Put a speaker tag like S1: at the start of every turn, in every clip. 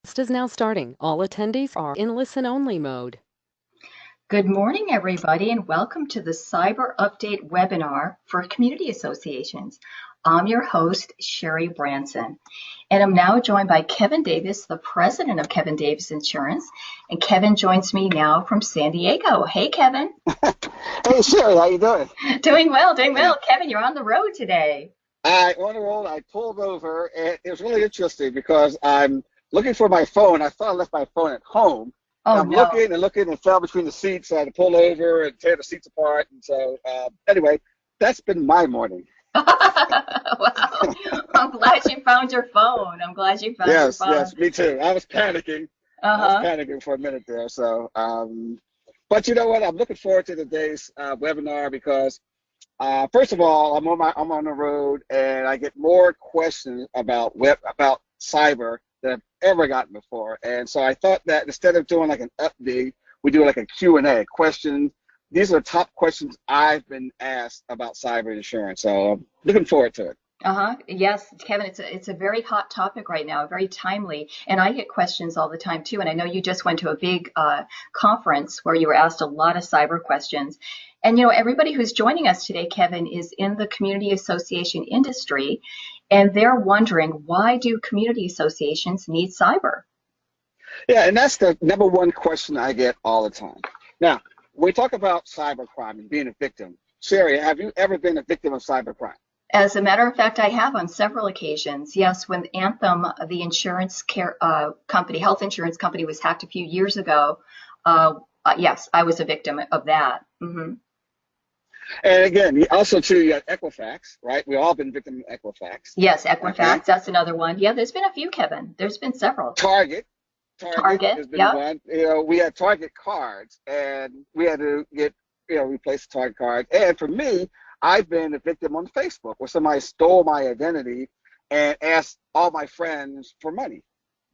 S1: Is now starting. All attendees are in listen-only mode.
S2: Good morning, everybody, and welcome to the Cyber Update webinar for community associations. I'm your host, Sherry Branson, and I'm now joined by Kevin Davis, the president of Kevin Davis Insurance. And Kevin joins me now from San Diego. Hey, Kevin.
S3: Hey Sherry, how you doing?
S2: Doing well, doing well. Kevin, you're on the road today.
S3: On the road, I pulled over, and it was really interesting because I'm looking for my phone. I thought I left my phone at home.
S2: Oh,
S3: I'm
S2: no.
S3: looking and fell between the seats. So I had to pull over and tear the seats apart. And so, anyway, that's been my morning.
S2: Wow. I'm glad you found your phone. I'm glad you found your phone.
S3: Yes, me too. I was panicking.
S2: Uh-huh.
S3: For a minute there. So, but you know what? I'm looking forward to today's webinar because first of all, I'm on the road, and I get more questions about cyber than I've ever gotten before. And so I thought that instead of doing like an update, we do like a Q&A question. These are the top questions I've been asked about cyber insurance. So I'm looking forward to it.
S2: Uh-huh. Yes, Kevin, it's a very hot topic right now, very timely. And I get questions all the time too. And I know you just went to a big conference where you were asked a lot of cyber questions. And everybody who's joining us today, Kevin, is in the community association industry, and they're wondering, why do community associations need cyber?
S3: Yeah, and that's the number one question I get all the time. Now, when we talk about cybercrime and being a victim, Sherry, have you ever been a victim of cybercrime?
S2: As a matter of fact, I have on several occasions. Yes, when Anthem, the insurance company, health insurance company, was hacked a few years ago, yes, I was a victim of that. Mm-hmm.
S3: And again, also too, you got Equifax, right? We've all been victims of Equifax.
S2: Yes, Equifax,
S3: Okay.
S2: that's another one. Yeah, there's been a few, Kevin. There's been several.
S3: Target has been
S2: Yep.
S3: one. We had Target cards, and we had to replace the Target card. And for me, I've been a victim on Facebook where somebody stole my identity and asked all my friends for money.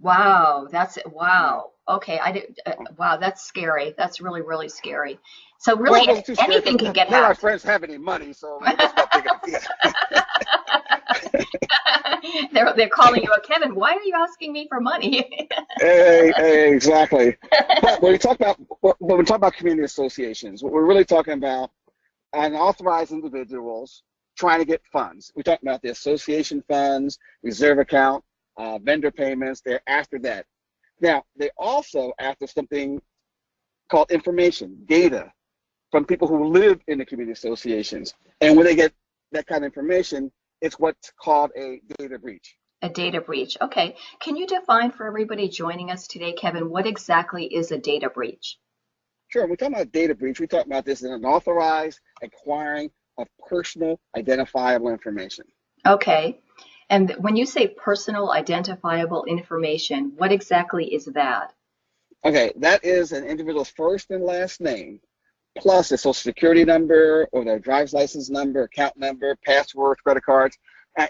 S2: Wow,
S3: Yeah.
S2: wow. Okay, I did. Wow, that's scary. That's really, really scary. So
S3: Well, I
S2: really,
S3: wasn't too scared
S2: anything
S3: because
S2: can get
S3: none of my
S2: hacked.
S3: friends have any money, so it was not big of a deal.
S2: They're calling you, Kevin. Why are you asking me for money?
S3: Exactly. But when we talk about community associations, what we're really talking about unauthorized individuals trying to get funds. We talk about the association funds, reserve account, vendor payments. They're after that. Now, they also after something called information, data from people who live in the community associations. And when they get that kind of information, it's what's called a data breach.
S2: A data breach. Okay. Can you define for everybody joining us today, Kevin, what exactly is a data breach?
S3: Sure, when we talk about data breach, we talk about this as an unauthorized acquiring of personal identifiable information.
S2: Okay. And when you say personal identifiable information, what exactly is that?
S3: Okay, that is an individual's first and last name, plus their social security number or their driver's license number, account number, passwords, credit cards.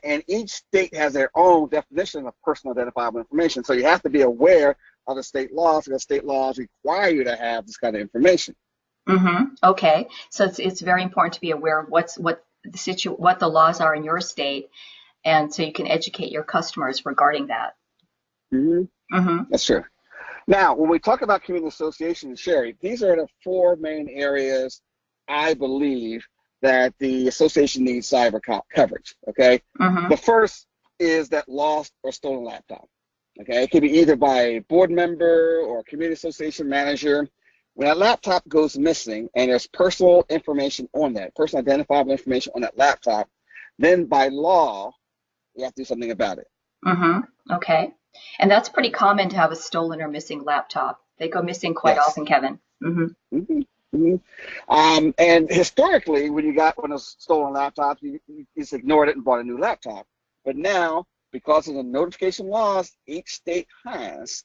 S3: And each state has their own definition of personal identifiable information. So you have to be aware of the state laws because state laws require you to have this kind of information.
S2: Mm-hmm. Okay. So it's very important to be aware of what the laws are in your state, and so you can educate your customers regarding that.
S3: Mm-hmm.
S2: Mm-hmm.
S3: That's true. Now, when we talk about community associations, Sherry, these are the four main areas I believe that the association needs cyber coverage, okay?
S2: Mm-hmm.
S3: The first is that lost or stolen laptop, okay? It could be either by a board member or a community association manager. When that laptop goes missing and there's personal information on that, personal identifiable information on that laptop, then by law, you have to do something about it.
S2: Mm-hmm. Okay. And that's pretty common to have a stolen or missing laptop. They go missing quite
S3: Yes.
S2: often, Kevin. Mm-hmm.
S3: Mm-hmm. And historically, when you got one of those stolen laptops, you just ignored it and bought a new laptop. But now, because of the notification laws each state has,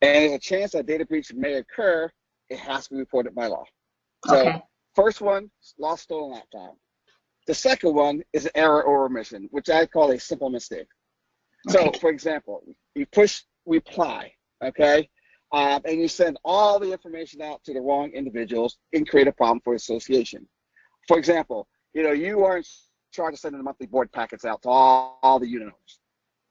S3: and there's a chance that data breach may occur, it has to be reported by law. So,
S2: Okay.
S3: first one, lost stolen laptop. The second one is an error or omission, which I call a simple mistake. So,
S2: Okay.
S3: for example, you push reply, okay? And you send all the information out to the wrong individuals and create a problem for association. For example, you are in charge of sending the monthly board packets out to all the unit owners,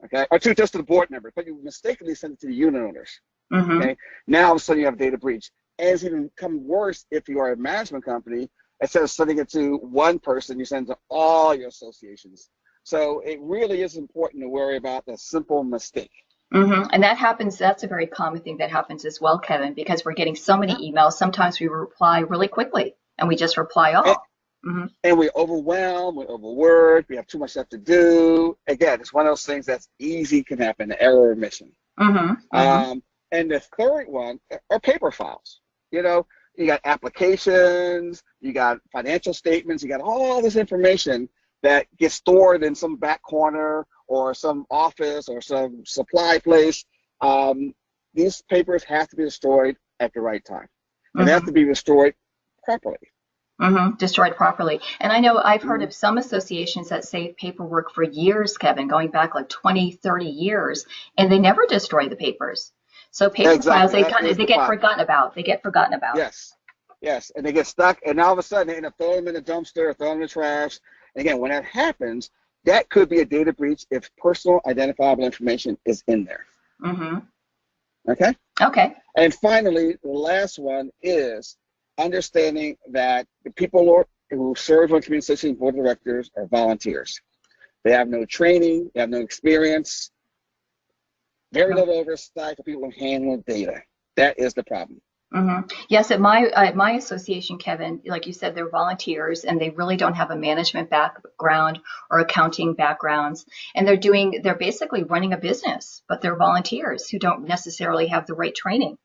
S3: okay, or to just to the board members, but you mistakenly send it to the unit owners.
S2: Mm-hmm.
S3: Okay, now all of a sudden you have a data breach. And it's even become worse if you are a management company. Instead of sending it to one person, you send it to all your associations. So it really is important to worry about the simple mistake.
S2: Mm-hmm. And that happens, that's a very common thing that happens as well, Kevin, because we're getting so many emails. Sometimes we reply really quickly and we just reply
S3: And,
S2: all. Mm-hmm.
S3: and we're overwhelmed, we're overworked, we have too much stuff to do. Again, it's one of those things that's easy, can happen, the error of omission.
S2: Mm-hmm. Mm-hmm.
S3: And the third one are paper files. You know, you got applications, you got financial statements, you got all this information that gets stored in some back corner or some office or some supply place. These papers have to be destroyed at the right time. And they have to be restored properly.
S2: Mm-hmm. Destroyed properly. And I know I've heard of some associations that save paperwork for years, Kevin, going back like 20, 30 years, and they never destroy the papers. So paper files, they get forgotten about. They get forgotten about.
S3: Yes, yes, and they get stuck, and all of a sudden they end up throwing them in the dumpster, throwing them in the trash. And again, when that happens, that could be a data breach if personal identifiable information is in there.
S2: Mm-hmm.
S3: Okay?
S2: Okay.
S3: And finally, the last one is understanding that the people who serve on community association board of directors are volunteers. They have no training, they have no experience, very little oversight for people who handle data. That is the problem.
S2: Mm-hmm. Yes, at my association, Kevin, like you said, they're volunteers and they really don't have a management background or accounting backgrounds, and they're basically running a business, but they're volunteers who don't necessarily have the right training.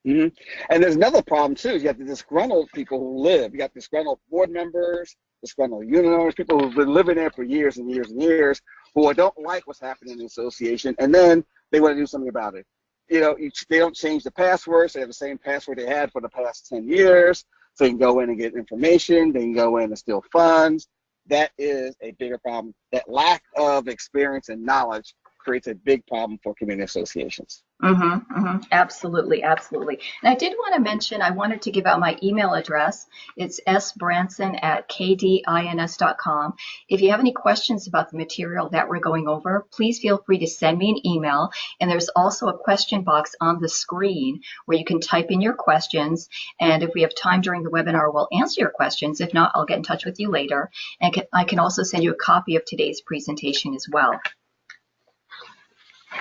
S3: Mm-hmm. And there's another problem too. You have the disgruntled people who live. You got disgruntled board members, disgruntled unit owners, people who've been living there for years and years and years, who don't like what's happening in the association, and then they want to do something about it. You know, they don't change the passwords. They have the same password they had for the past 10 years. So they can go in and get information. They can go in and steal funds. That is a bigger problem. That lack of experience and knowledge creates a big problem for community associations.
S2: Mm-hmm, mm-hmm. Absolutely, absolutely. And I did want to mention, I wanted to give out my email address. It's sbranson@kdins.com. If you have any questions about the material that we're going over, please feel free to send me an email. And there's also a question box on the screen where you can type in your questions. And if we have time during the webinar, we'll answer your questions. If not, I'll get in touch with you later. And I can also send you a copy of today's presentation as well.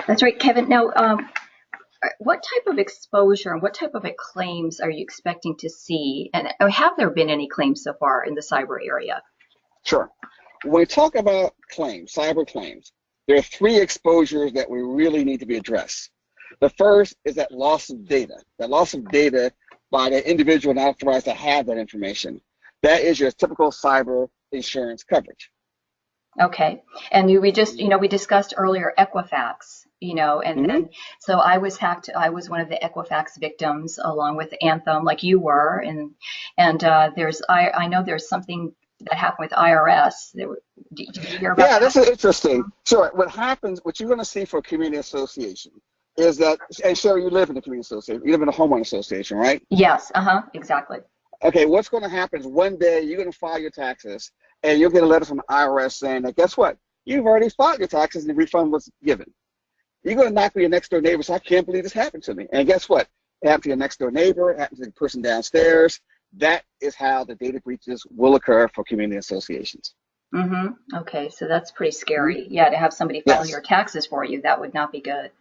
S2: That's right, Kevin. Now, what type of exposure and what type of claims are you expecting to see? And have there been any claims so far in the cyber area?
S3: Sure. When we talk about claims, cyber claims, there are three exposures that we really need to be addressed. The first is that loss of data by the individual not authorized to have that information. That is your typical cyber insurance coverage.
S2: Okay. And we discussed earlier Equifax. And so I was hacked. I was one of the Equifax victims, along with Anthem, like you were. And I know there's something that happened with IRS. Did you hear about that?
S3: Yeah, this is interesting. Sure. What you're going to see for a community association is that, and Sherry, you live in a community association. You live in a homeowner association, right?
S2: Yes. Exactly.
S3: Okay. What's going to happen is one day you're going to file your taxes, and you'll get a letter from the IRS saying that, guess what? You've already filed your taxes, and the refund was given. You're going to knock on your next door neighbor, so I can't believe this happened to me. And guess what? It happened to your next door neighbor, it happened to the person downstairs. That is how the data breaches will occur for community associations.
S2: Mm-hmm. Okay, so that's pretty scary. Yeah, to have somebody file your taxes for you, that would not be good.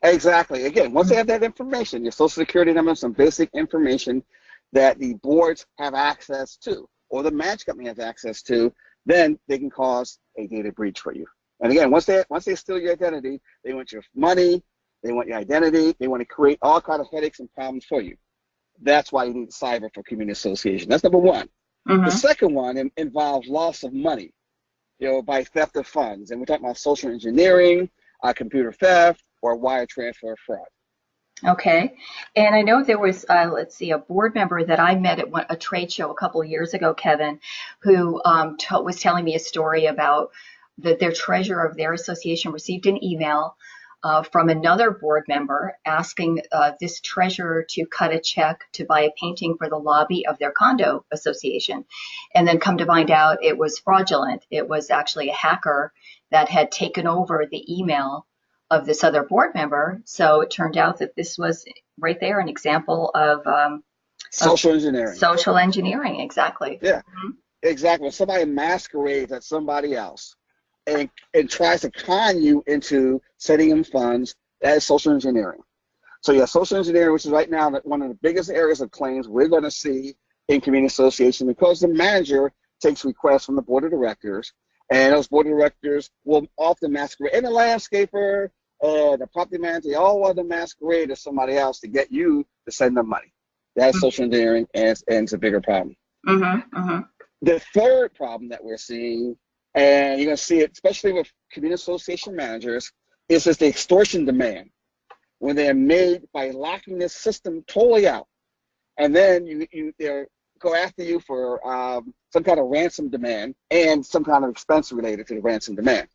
S3: Exactly. Again, once they have that information, your social security number, some basic information that the boards have access to, or the match company has access to, then they can cause a data breach for you. And again, once they steal your identity, they want your money, they want your identity, they want to create all kinds of headaches and problems for you. That's why you need cyber for community association. That's number one. Mm-hmm. The second one involves loss of money, by theft of funds. And we're talking about social engineering, computer theft, or wire transfer fraud.
S2: Okay. And I know there was, a board member that I met at a trade show a couple of years ago, Kevin, who was telling me a story about their treasurer of their association received an email from another board member asking this treasurer to cut a check to buy a painting for the lobby of their condo association. And then come to find out it was fraudulent. It was actually a hacker that had taken over the email of this other board member. So it turned out that this was right there an example of
S3: Social engineering.
S2: social engineering. Exactly.
S3: Yeah, exactly. When somebody masquerades as somebody else and tries to con you into sending them funds, that is social engineering. So yeah, social engineering, which is right now one of the biggest areas of claims we're going to see in community association, because the manager takes requests from the board of directors, and those board of directors will often masquerade, and the landscaper, the property manager, they all want to masquerade as somebody else to get you to send them money. That's social engineering, and it's a bigger problem. The third problem that we're seeing, and you're going to see it especially with community association managers, is just the extortion demand, when they're made by locking this system totally out. And then they go after you for some kind of ransom demand and some kind of expense related to the ransom demand.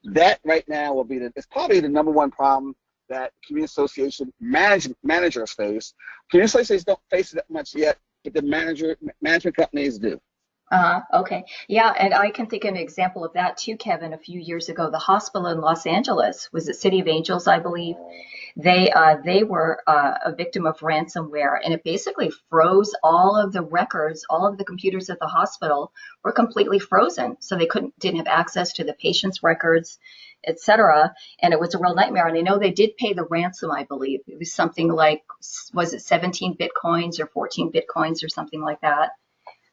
S3: That right now will be it's probably the number one problem that community association managers face. Community associations don't face it that much yet, but the management companies do.
S2: Okay. Yeah, and I can think of an example of that too, Kevin. A few years ago, the hospital in Los Angeles, was it City of Angels, I believe? They were a victim of ransomware, and it basically froze all of the records. All of the computers at the hospital were completely frozen, so they didn't have access to the patient's records, etc. And it was a real nightmare. And I know they did pay the ransom, I believe. It was something like, was it 17 bitcoins or 14 bitcoins or something like that?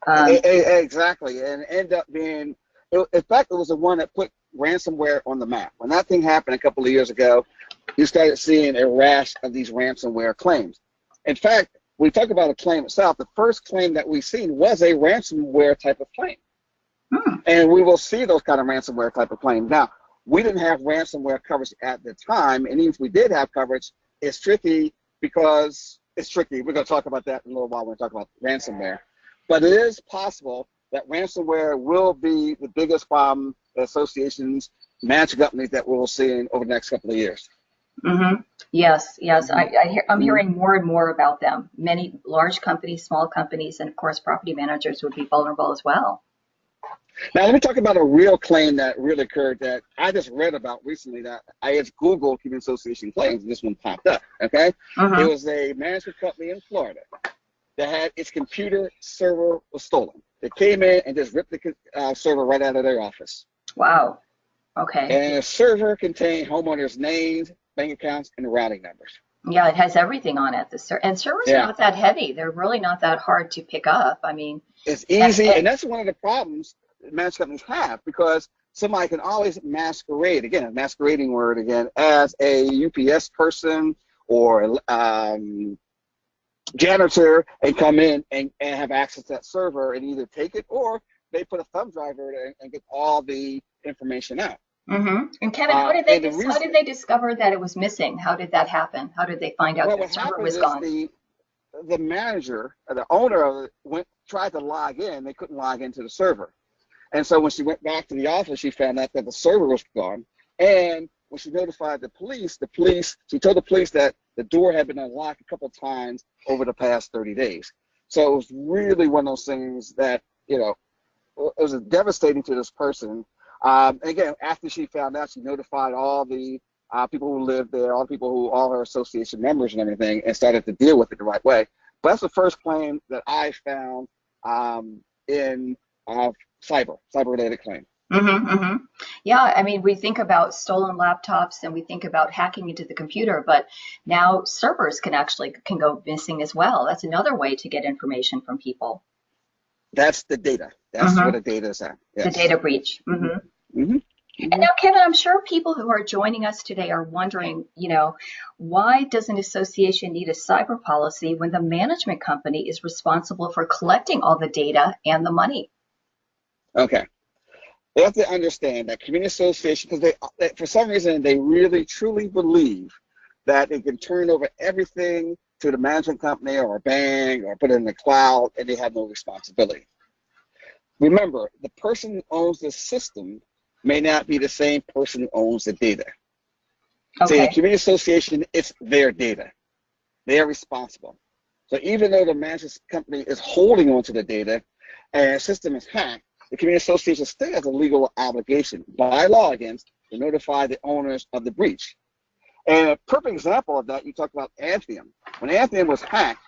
S3: Exactly, and end up being, in fact, it was the one that put ransomware on the map. When that thing happened a couple of years ago, you started seeing a rash of these ransomware claims. In fact, when we talk about a claim itself, the first claim that we've seen was a ransomware type of claim. And we will see those kind of ransomware type of claims. Now, we didn't have ransomware coverage at the time, and even if we did have coverage, it's tricky because it's tricky. We're going to talk about that in a little while when we talk about ransomware. But it is possible that ransomware will be the biggest problem that associations, management companies that we'll see over the next couple of years.
S2: Yes. I'm hearing more and more about them. Many large companies, small companies, and of course, property managers would be vulnerable as well.
S3: Now, let me talk about a real claim that really occurred that I just read about recently. That I just Googled community association claims, and this one popped up. Okay, It was a management company in Florida that had its computer server was stolen. They came in and just ripped the server right out of their office.
S2: Wow. Okay.
S3: And the server contained homeowners' names, bank accounts, and routing numbers.
S2: Yeah, it has everything on it. And servers are not that heavy. They're really not that hard to pick up. I mean,
S3: it's easy, and that's one of the problems management companies have, because somebody can always masquerade, again, a masquerading word again, as a UPS person or janitor, and come in and have access to that server and either take it, or they put a thumb driver and get all the information out.
S2: And Kevin, how did they discover that it was missing? How did that happen? How did they find out the server was gone?
S3: The manager, the owner of it, tried to log in. They couldn't log into the server, and so when she went back to the office, she found out that the server was gone. And when she notified the police, she told the police that the door had been unlocked a couple of times over the past 30 days. So it was really one of those things that, it was devastating to this person. And again, after she found out, she notified all the people who lived there, all her association members and everything, and started to deal with it the right way. But that's the first claim that I found in cyber-related claim.
S2: Yeah, I mean, we think about stolen laptops and we think about hacking into the computer, but now servers can go missing as well. That's another way to get information from people.
S3: That's the data. That's where the data is at. Yes.
S2: The data breach. And now, Kevin, I'm sure people who are joining us today are wondering, why does an association need a cyber policy when the management company is responsible for collecting all the data and the money?
S3: Okay. They have to understand that community associations, because they, for some reason, they really truly believe that they can turn over everything to the management company or a bank or put it in the cloud, and they have no responsibility. Remember, the person who owns the system may not be the same person who owns the data. Okay. See, the community association, it's their data. They are responsible. So even though the management company is holding onto the data and the system is hacked, the community association still has a legal obligation by law against to notify the owners of the breach. And a perfect example of that, you talked about Anthem. When Anthem was hacked,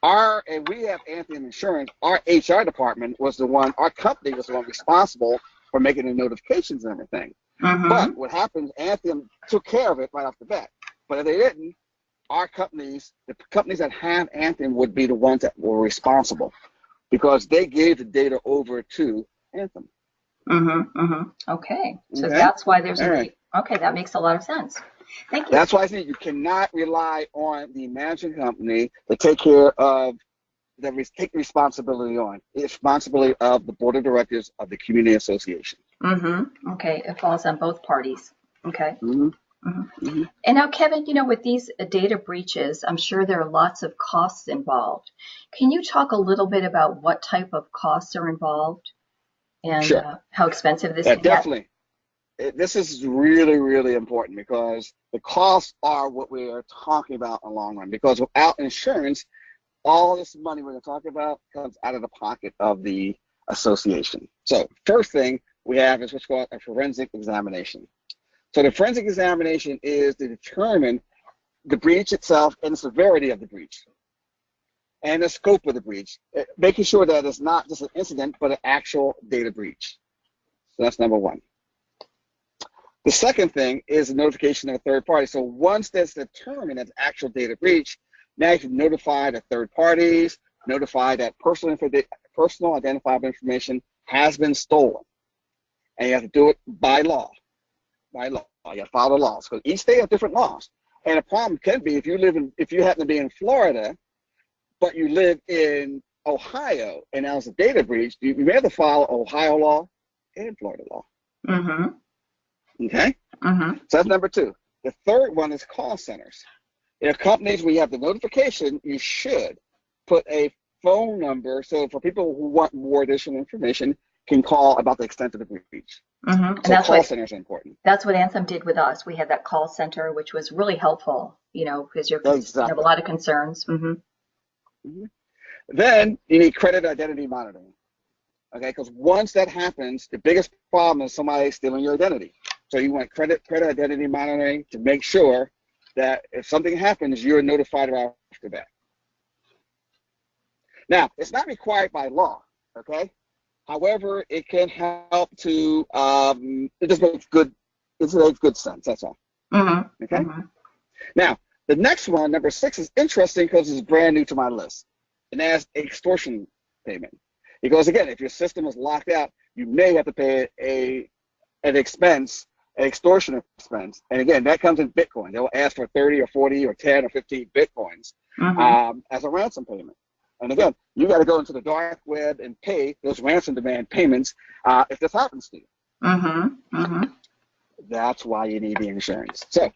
S3: and we have Anthem Insurance, our HR department was the one, our company was the one responsible for making the notifications and everything. But what happened, Anthem took care of it right off the bat. But if they didn't, our companies, the companies that have Anthem would be the ones that were responsible because they gave the data over to Anthem.
S2: Okay. So that's why there's okay, that makes a lot of sense. Thank you.
S3: That's why I think you cannot rely on the management company to take care of take responsibility on. It's responsibility of the board of directors of the community association.
S2: Okay, it falls on both parties. Okay. And now, Kevin, you know, with these data breaches, I'm sure there are lots of costs involved. Can you talk a little bit about what type of costs are involved and how expensive this can
S3: definitely. This is really, really important because the costs are what we are talking about in the long run. Because without insurance, all this money we're going to talk about comes out of the pocket of the association. So first thing we have is what's called a forensic examination. So the forensic examination is to determine the breach itself and the severity of the breach and the scope of the breach, making sure that it's not just an incident, but an actual data breach. So that's number one. The second thing is the notification of a third party. So once that's determined as actual data breach, now you can notify the third parties, notify that personal identifiable information has been stolen. And you have to do it by law. By law. You have to follow the laws. Because each state has different laws. And a problem can be if you happen to be in Florida, but you live in Ohio, and now it's a data breach, you may have to follow Ohio law and Florida law. Okay? So that's number two. The third one is call centers. In companies where you have the notification, you should put a phone number so for people who want more additional information can call about the extent of the breach.
S2: And
S3: so call centers are important.
S2: That's what Anthem did with us. We had that call center, which was really helpful, you know, because you have a lot of concerns.
S3: Then you need credit identity monitoring. Okay, because once that happens, the biggest problem is somebody stealing your identity. So you want credit identity monitoring to make sure that if something happens, you're notified right after that. Now, it's not required by law, okay? However, it can help to, it just makes good sense, that's all. Okay? Now, the next one, number 6, is interesting because it's brand new to my list, and that's extortion payment. Because again, if your system is locked out, you may have to pay an extortion expense. And again, that comes in Bitcoin. They'll ask for 30 or 40 or 10 or 15 Bitcoins as a ransom payment. And again, you got to go into the dark web and pay those ransom demand payments if this happens to you. That's why you need the insurance. So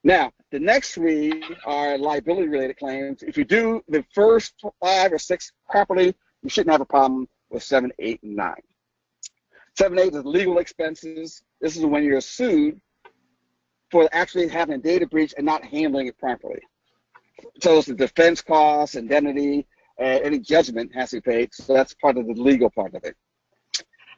S3: now, the next 3 are liability-related claims. If you do the first 5 or 6 properly, you shouldn't have a problem with 7, 8, and 9. 7, 8 is legal expenses. This is when you're sued for actually having a data breach and not handling it properly. So it's the defense costs, indemnity, any judgment has to be paid. So that's part of the legal part of it.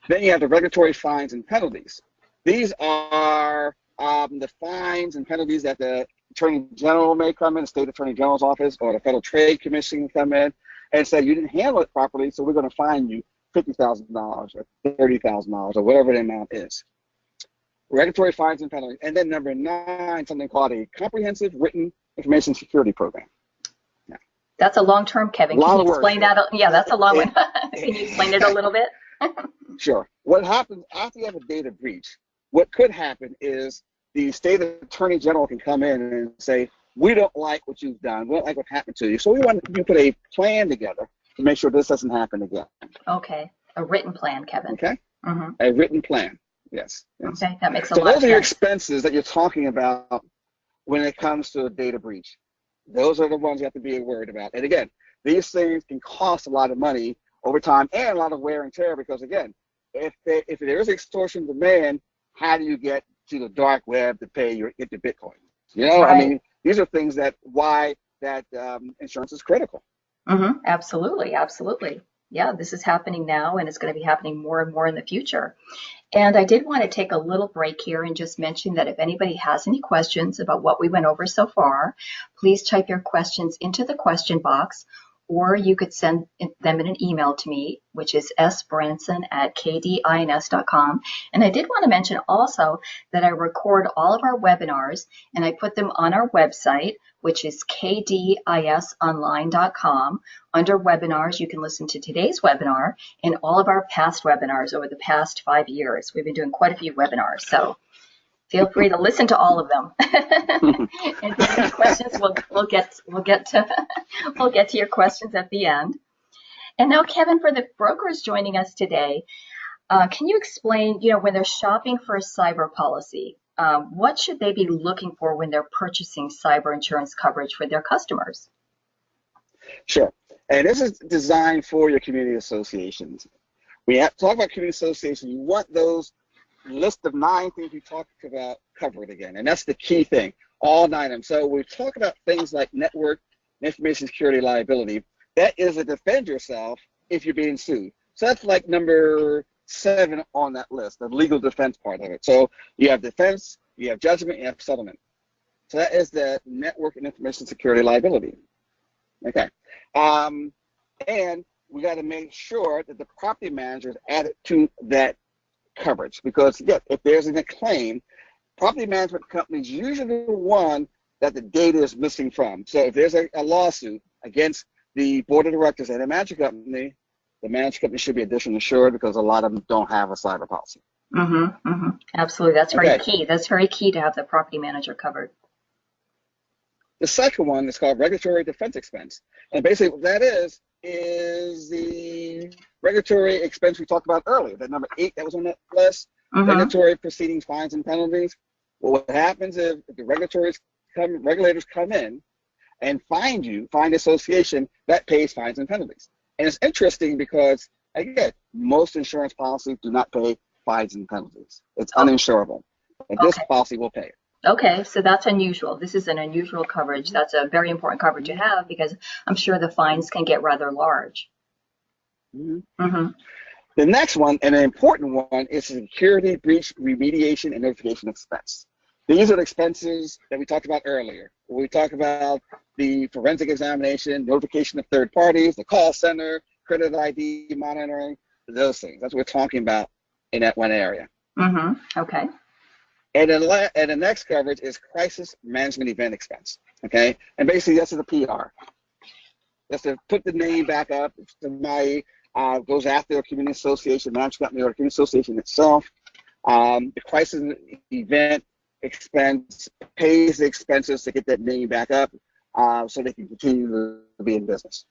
S3: Then you have the regulatory fines and penalties. These are the fines and penalties that the Attorney General may come in, the State Attorney General's office, or the Federal Trade Commission come in and say you didn't handle it properly, so we're going to fine you $50,000 or $30,000 or whatever the amount is. Regulatory fines and penalties. And then number 9, something called a comprehensive written information security program. Now,
S2: that's a long term, Kevin. Can you explain that? Yeah, that's a long one. Can you explain it a little bit?
S3: Sure. What happens after you have a data breach, what could happen is the State Attorney General can come in and say, we don't like what you've done. We don't like what happened to you. So we want you to put a plan together to make sure this doesn't happen again.
S2: Okay. A written plan, Kevin.
S3: Okay. A written plan. Yes.
S2: Okay. That makes a
S3: lot of sense. So those are your expenses that you're talking about when it comes to a data breach. Those are the ones you have to be worried about. And again, these things can cost a lot of money over time and a lot of wear and tear because, again, if there is extortion demand, how do you get to the dark web to get the Bitcoin? You know, I mean, these are things why insurance is critical.
S2: Absolutely, absolutely. Yeah, this is happening now, and it's going to be happening more and more in the future. And I did want to take a little break here and just mention that if anybody has any questions about what we went over so far, please type your questions into the question box, or you could send them in an email to me, which is sbranson@kdins.com. And I did want to mention also that I record all of our webinars and I put them on our website, which is kdisonline.com. Under webinars, you can listen to today's webinar and all of our past webinars over the past 5 years. We've been doing quite a few webinars, so feel free to listen to all of them. And if you have any questions, we'll get to your questions at the end. And now, Kevin, for the brokers joining us today, can you explain, when they're shopping for a cyber policy, what should they be looking for when they're purchasing cyber insurance coverage for their customers?
S3: Sure. And this is designed for your community associations. We have to talk about community associations. You want those list of 9 things we talked about covered again, and that's the key thing, all 9 of them. So we talk about things like network information security liability. That is to defend yourself if you're being sued. So that's like number 7 on that list, the legal defense part of it. So you have defense, you have judgment, you have settlement. So that is the network and information security liability. Okay. And we got to make sure that the property manager is added to that coverage, because yes, if there's a claim, property management companies usually the one that the data is missing from. So if there's a lawsuit against the board of directors and the management company, the management company should be additionally insured because a lot of them don't have a cyber policy.
S2: Absolutely, that's very key. That's very key to have the property manager covered.
S3: The second one is called regulatory defense expense, and basically what that is the regulatory expense we talked about earlier, that number 8 that was on that list, regulatory proceedings, fines, and penalties. Well, what happens if the regulators come in and find the association that pays fines and penalties? And it's interesting because, again, most insurance policies do not pay fines and penalties. It's uninsurable, and this policy will pay it.
S2: Okay, so that's unusual. This is an unusual coverage. That's a very important coverage to have because I'm sure the fines can get rather large.
S3: The next one, and an important one, is security breach remediation and notification expense. These are the expenses that we talked about earlier. We talked about the forensic examination, notification of third parties, the call center, credit ID monitoring, those things. That's what we're talking about in that one area.
S2: Okay.
S3: And the next coverage is crisis management event expense. Okay, and basically that's the PR. That's to put the name back up. Somebody goes after a community association, management company, or a community association itself. The crisis event expense pays the expenses to get that name back up, so they can continue to be in business.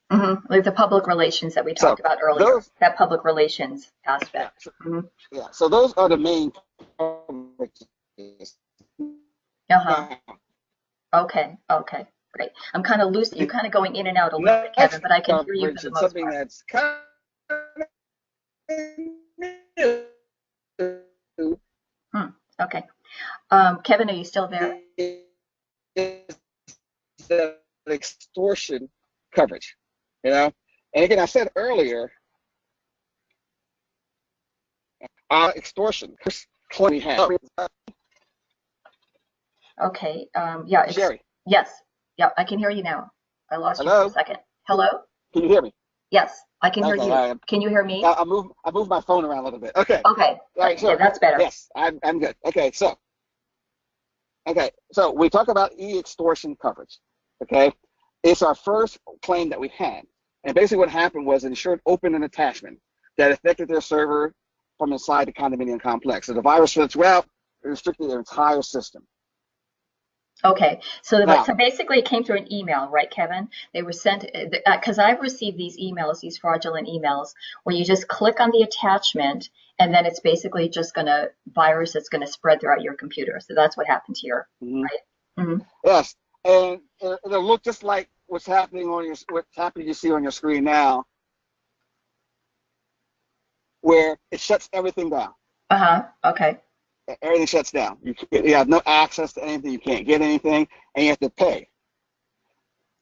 S2: Like the public relations that we talked about earlier, that public relations aspect.
S3: Yeah, so those are the main coverages.
S2: Okay, great. I'm kind of loose. You're kind of going in and out a little bit, Kevin, but I can hear you for the most
S3: something
S2: part.
S3: that's kind of
S2: Okay. Kevin, are you still there?
S3: The extortion coverage, And again, I said earlier, extortion claim we have.
S2: Okay. Yeah.
S3: Sherry.
S2: Yes. Yeah, I can hear you now. I lost you
S3: Hello?
S2: for a second. Hello?
S3: Can you hear me?
S2: Yes, I can hear
S3: Okay,
S2: you. Can you hear me?
S3: I moved my phone around a little bit. Okay.
S2: Okay.
S3: All right, so
S2: yeah, that's better.
S3: Yes, I'm good. Okay, so we talk about extortion coverage. Okay, it's our first claim that we had, and basically what happened was an insured opened an attachment that affected their server from inside the condominium complex. So the virus went throughout, it restricted their entire system.
S2: Okay, so basically it came through an email, right, Kevin? They were sent, because I've received these emails, these fraudulent emails, where you just click on the attachment and then it's basically just virus that's going to spread throughout your computer. So that's what happened here, right?
S3: Yes, and it'll look just like what's happening you see on your screen now, where it shuts everything down.
S2: Okay.
S3: Everything shuts down. You have no access to anything. You can't get anything, and you have to pay.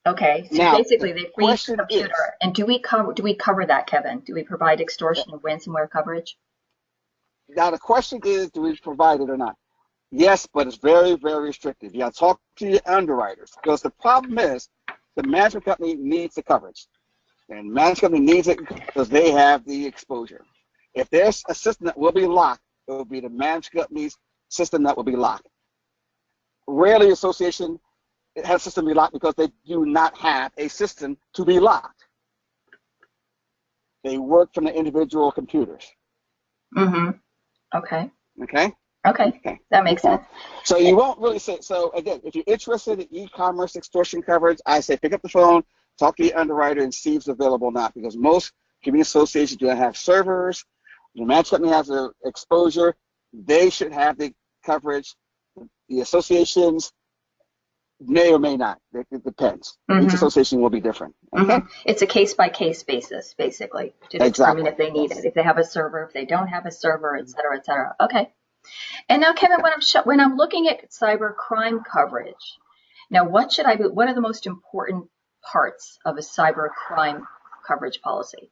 S2: Okay, so
S3: now,
S2: basically they freeze the computer And do we cover that, Kevin? Do we provide extortion and ransomware coverage?
S3: Now the question is, do we provide it or not? Yes, but it's very, very restrictive. You got to talk to your underwriters because the problem is the management company needs the coverage. And the management company needs it because they have the exposure. If there's a system that will be locked, it will be the management company's system that will be locked. Rarely association has a system to be locked because they do not have a system to be locked. They work from the individual computers.
S2: Mm-hmm. Okay.
S3: Okay?
S2: Okay. That makes sense.
S3: So you won't really say, so again, if you're interested in e-commerce extortion coverage, I say pick up the phone, talk to your underwriter and see if it's available or not, because most community associations do not have servers. The management company has the exposure. They should have the coverage. The associations may or may not. It depends. Each association will be different. Okay?
S2: It's a case-by-case basis, basically, to determine if they need it, if they have a server, if they don't have a server, et cetera, et cetera. Okay. And now, Kevin, when I'm looking at cyber crime coverage, now what are the most important parts of a cyber crime coverage policy?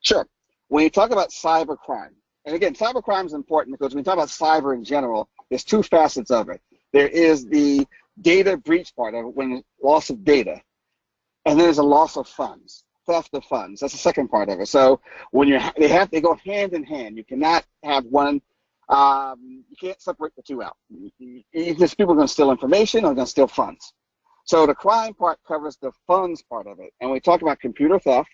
S3: Sure. When you talk about cyber crime, and again, cyber crime is important because when you talk about cyber in general, there's two facets of it. There is the data breach part of it, when loss of data, and then there's a loss of funds, theft of funds. That's the second part of it. So when they go hand in hand. You cannot have one. You can't separate the two out. Because people are going to steal information or going to steal funds. So the crime part covers the funds part of it. And we talk about computer theft,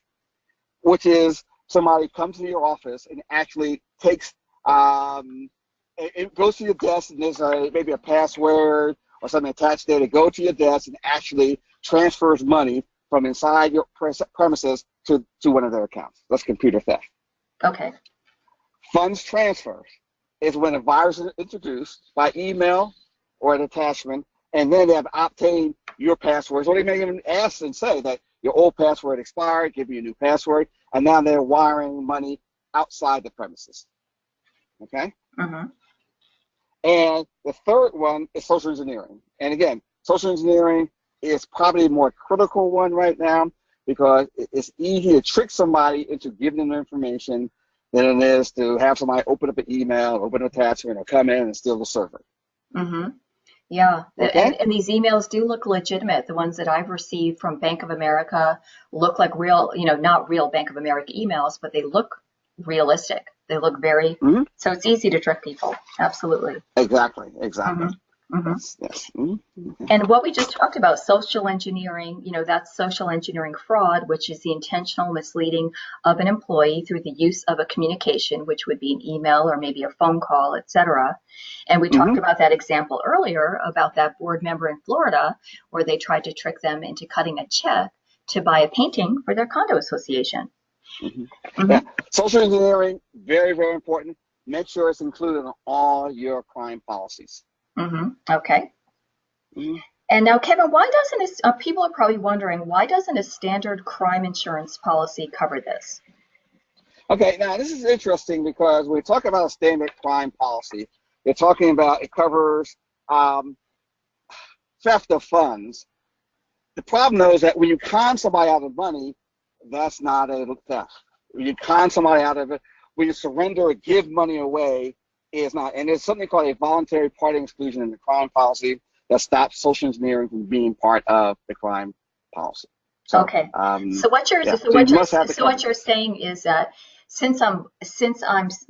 S3: which is somebody comes to your office and actually takes, it goes to your desk and there's maybe a password or something attached there. They go to your desk and actually transfers money from inside your premises to one of their accounts. That's computer theft.
S2: Okay.
S3: Funds transfers is when a virus is introduced by email or an attachment, and then they have obtained your passwords, or they may even ask and say that your old password expired, give you a new password, and now they're wiring money outside the premises. Okay?
S2: Mm-hmm.
S3: And the third one is social engineering. And again, social engineering is probably a more critical one right now because it's easy to trick somebody into giving them information than it is to have somebody open up an email, open an attachment, or come in and steal the server.
S2: Mm-hmm. Yeah,
S3: okay?
S2: and these emails do look legitimate. The ones that I've received from Bank of America look like real, not real Bank of America emails, but they look realistic. They look very, so it's easy to trick people. Absolutely.
S3: Exactly.
S2: Mm-hmm.
S3: Yes.
S2: And what we just talked about, social engineering, that's social engineering fraud, which is the intentional misleading of an employee through the use of a communication, which would be an email or maybe a phone call, et cetera. And we talked about that example earlier about that board member in Florida where they tried to trick them into cutting a check to buy a painting for their condo association.
S3: Yeah. Social engineering, very, very important. Make sure it's included in all your crime policies.
S2: Okay. And now, Kevin, why doesn't people are probably wondering, why doesn't a standard crime insurance policy cover this?
S3: Okay, now this is interesting because when we talk about a standard crime policy, they're talking about it covers theft of funds. The problem though is that when you con somebody out of money, that's not a theft. When you con somebody out of it, when you surrender or give money away, is not. And there's something called a voluntary party exclusion in the crime policy that stops social engineering from being part of the crime policy. So,
S2: okay. So what you're saying is that since I'm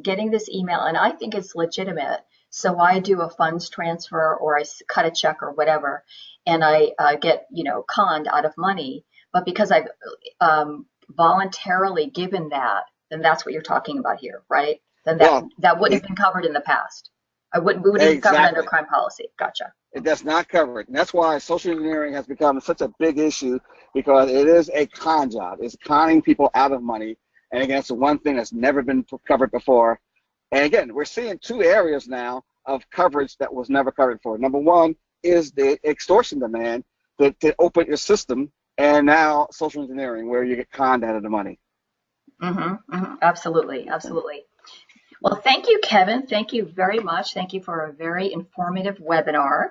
S2: getting this email and I think it's legitimate, so I do a funds transfer or I cut a check or whatever, and I get conned out of money, but because I've voluntarily given that, then that's what you're talking about here, right? Then that wouldn't have been covered in the past. We wouldn't have covered under crime policy. Gotcha.
S3: It does not cover it. And that's why social engineering has become such a big issue, because it is a con job. It's conning people out of money. And again, it's the one thing that's never been covered before. And again, we're seeing two areas now of coverage that was never covered before. Number one is the extortion demand to open your system, and now social engineering, where you get conned out of the money.
S2: Absolutely. Well, thank you, Kevin. Thank you very much. Thank you for a very informative webinar.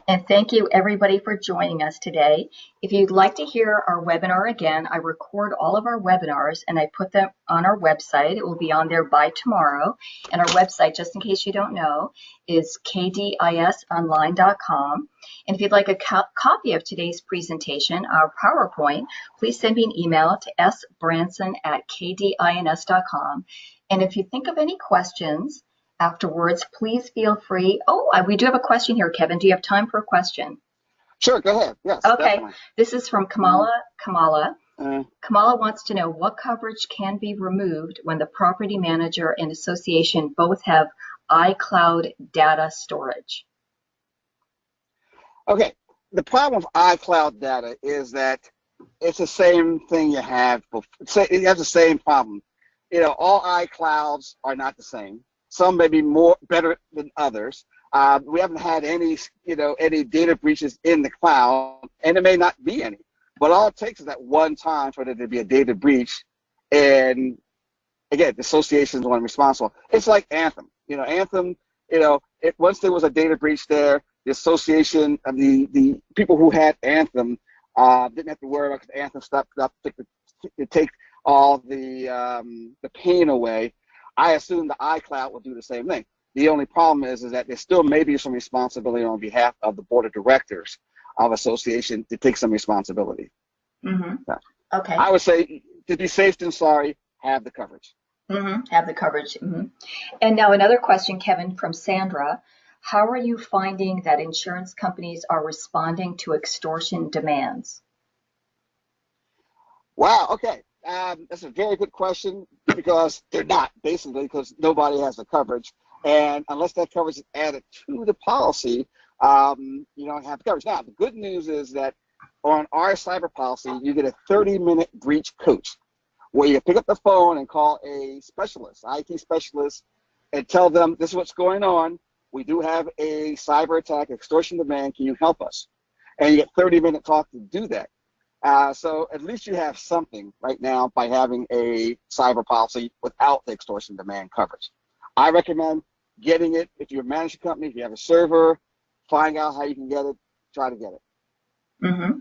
S2: And thank you everybody for joining us today. If you'd like to hear our webinar again, I record all of our webinars and I put them on our website. It will be on there by tomorrow. And our website, just in case you don't know, is kdisonline.com. And if you'd like a copy of today's presentation, our PowerPoint, please send me an email to sbranson@kdins.com. And if you think of any questions afterwards, please feel free. Oh, we do have a question here, Kevin. Do you have time for a question?
S3: Sure, go ahead. Yes,
S2: okay.
S3: Definitely.
S2: This is from Kamala. Kamala wants to know what coverage can be removed when the property manager and association both have iCloud data storage.
S3: Okay, the problem with iCloud data is that it's the same thing you have before. It has the same problem. You know, all iClouds are not the same. Some may be better than others. We haven't had any data breaches in the cloud, and there may not be any. But all it takes is that one time for there to be a data breach, and again, the association is the one responsible. It's like Anthem. You know, Anthem. You know, once there was a data breach there, the association of the people who had Anthem didn't have to worry about, because Anthem stepped up to take all the pain away. I assume the iCloud will do the same thing. The only problem is that there still may be some responsibility on behalf of the board of directors of association to take some responsibility.
S2: Mm-hmm.
S3: So,
S2: okay.
S3: I would say, to be safe than sorry, have the coverage.
S2: Mm-hmm. Have the coverage. Mm-hmm. And now another question, Kevin, from Sandra. How are you finding that insurance companies are responding to extortion demands?
S3: Wow, okay. That's a very good question, because they're not, basically, because nobody has the coverage. And unless that coverage is added to the policy, you don't have the coverage. Now, the good news is that on our cyber policy, you get a 30-minute breach coach, where you pick up the phone and call a specialist, IT specialist, and tell them, this is what's going on. We do have a cyber attack, extortion demand. Can you help us? And you get 30-minute talk to do that. So at least you have something right now by having a cyber policy without the extortion demand coverage. I recommend getting it. If you're a management company, if you have a server, find out how you can get it, try to get it.
S2: Mm-hmm.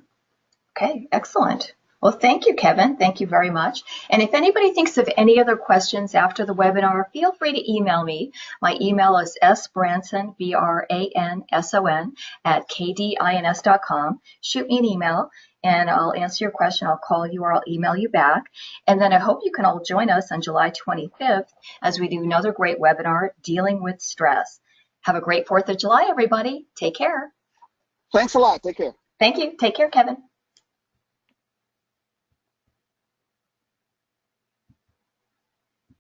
S2: Okay, excellent. Well, thank you, Kevin. Thank you very much. And if anybody thinks of any other questions after the webinar, feel free to email me. My email is sbranson, BRANSON, @kdins.com. Shoot me an email, and I'll answer your question. I'll call you or I'll email you back. And then I hope you can all join us on July 25th as we do another great webinar, Dealing with Stress. Have a great 4th of July, everybody. Take care.
S3: Thanks a lot. Take care.
S2: Thank you. Take care, Kevin.